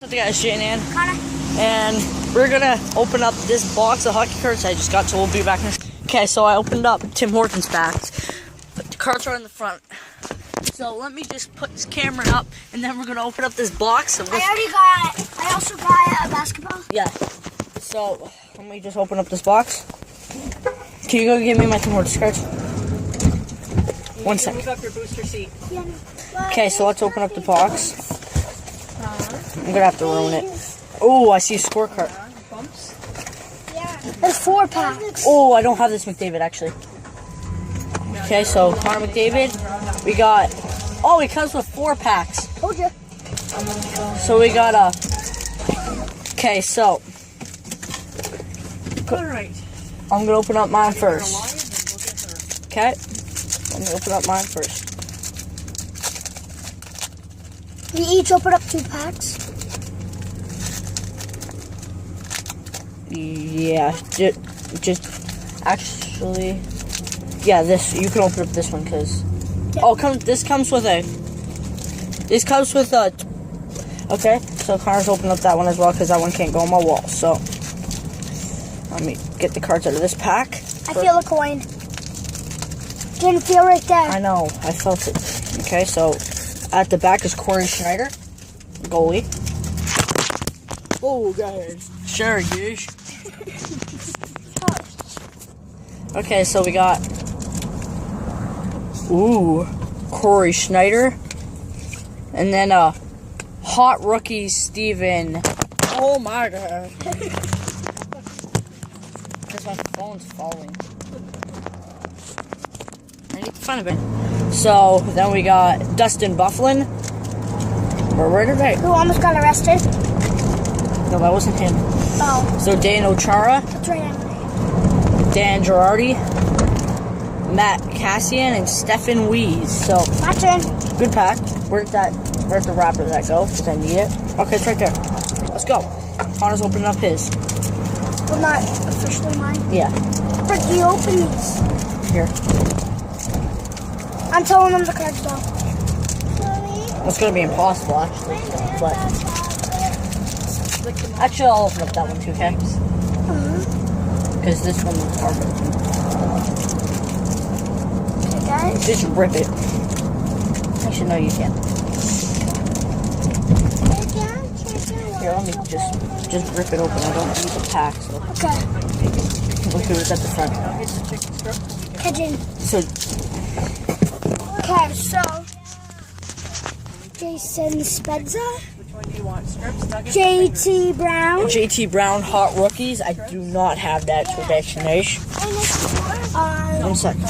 What's up guys, Jay and Ann. Connor. And we're gonna open up this box of hockey cards I just got, so we'll be back in. Okay, so I opened up Tim Hortons packs. The cards are in the front. So let me just put this camera up, and then we're gonna open up this box. I also got a basketball. Yeah. So let me just open up this box. Can you go give me my Tim Hortons cards? 1 second. Move up your booster seat. Okay, so let's open up the box. I'm gonna have to ruin it. Oh, I see a scorecard. Bumps. There's 4 packs. Oh, I don't have this McDavid actually. Okay, so Connor McDavid. We got. Oh, it comes with 4 packs. Told you. So we got a. Okay, so All right. I'm gonna open up mine first. Okay, let me open up mine first. We each open up 2 packs. Yeah, just actually, yeah. This you can open up this one because this comes with a. Okay, so Connor's opened up that one as well because that one can't go on my wall. So let me get the cards out of this pack. I feel a coin. Didn't feel right there. I know, I felt it. Okay, so at the back is Corey Schneider, goalie. Oh, guys. Sure, yes. Okay, so we got Corey Schneider, and then hot rookie Steven. Oh my god. Because my phone's falling. I need to find it. So then we got Dustin Bufflin. Where did I? Who almost got arrested? No, that wasn't him. Oh. So Dan Ochara, That's right. Dan Girardi, Matt Cassian, and Stefan Weiss. So My turn. good pack. Where's the wrapper that go? Because I need it. Okay, it's right there. Let's go. Connor's opening up his. Well, not officially mine. Yeah. Frick, you open these. Here. I'm telling them the cards though. It's gonna be impossible actually. But actually I'll open up that one too, okay? Because this one is hard. Okay, guys. Just rip it. Actually, no, you can't. Here, let me just rip it open. I don't need the pack, so. Okay. Look who was at the front. Pigeon. So, Okay, so Jason Spezza, Which one do you want? Strips, nuggets? JT Brown, JT Brown hot rookies. I do not have that protection age. 1 second.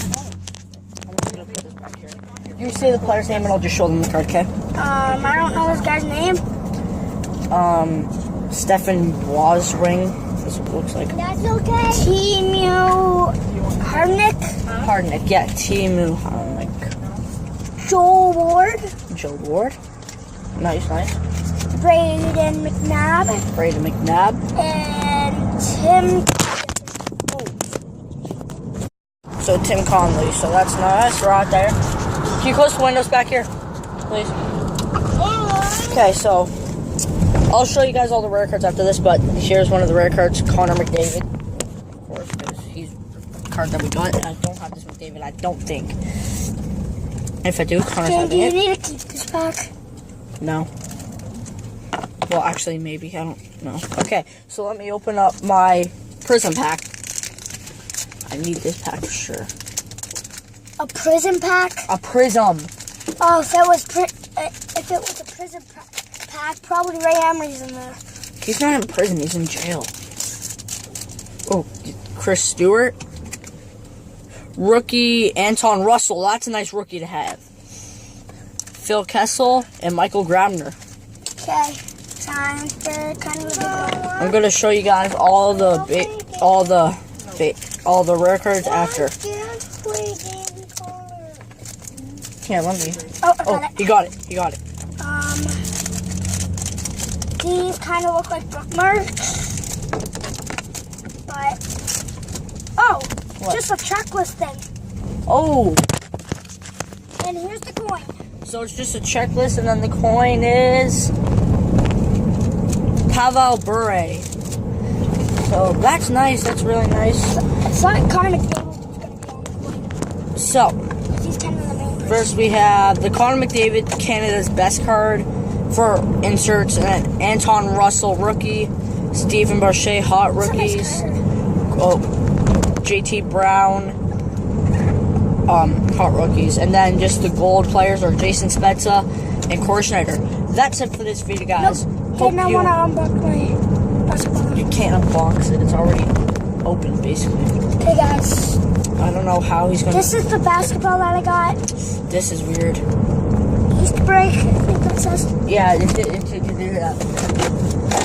You say the player's name and I'll just show them the card, okay? I don't know this guy's name. Stefan Wozring. That's what it looks like. That's okay. Timu Harnick, Hardnick, yeah. Timu Hardnick. Joel Ward, Joe Ward. Nice. Braden McNabb, Braden McNabb. and Tim. So Tim Conley. So that's nice right there. Can you close the windows back here, please? Okay, so I'll show you guys all the rare cards after this, but here's one of the rare cards, Connor McDavid. Of course, because he's the card that we got. And I don't have this McDavid, I don't think. If I do, Connor's Do having you it. need to keep this pack? No. Well, actually, maybe. I don't know. Okay, so let me open up my Prism pack. I need this pack for sure. A prison pack? A Prism. Oh, if it was a prison pack, probably Ray Emery's in there. He's not in prison, he's in jail. Oh, Chris Stewart. Rookie Anton Russell. That's a nice rookie to have. Phil Kessel and Michael Grabner. Okay, time for kind of a big one. I'm gonna show you guys all the rare cards after. Here, let me. Oh, I got it. He got it. These kind of look like bookmarks, but What? just a checklist thing. Oh, And here's the coin. So it's just a checklist, and then the coin is Pavel Bure. So that's nice. That's really nice. It's not Connor McDavid who's going to be on the point. So He's kind of the main person. first we have the Connor McDavid, Canada's best card for inserts, and then Anton Russell rookie, Stephen Boucher hot It's a nice rookies, card. JT Brown hot rookies, and then just the gold players are Jason Spezza and Corey Schneider. That's it for this video, guys. Okay, now I want to unbox my basketball. You can't unbox it. It's already open, basically. Okay, guys. I don't know how he's gonna. This is the basketball that I got. This is weird. Used to break. I think that says. Yeah, it did do that.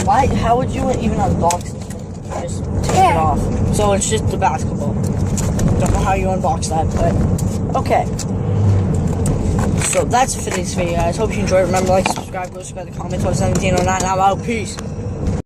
Why? How would you even unbox it? Just take it Yeah. off. So it's just the basketball. Don't know how you unbox that, but okay. So that's it for this video, guys. Hope you enjoyed. Remember, like, subscribe, go subscribe, comment, 121709. I'm out. Peace.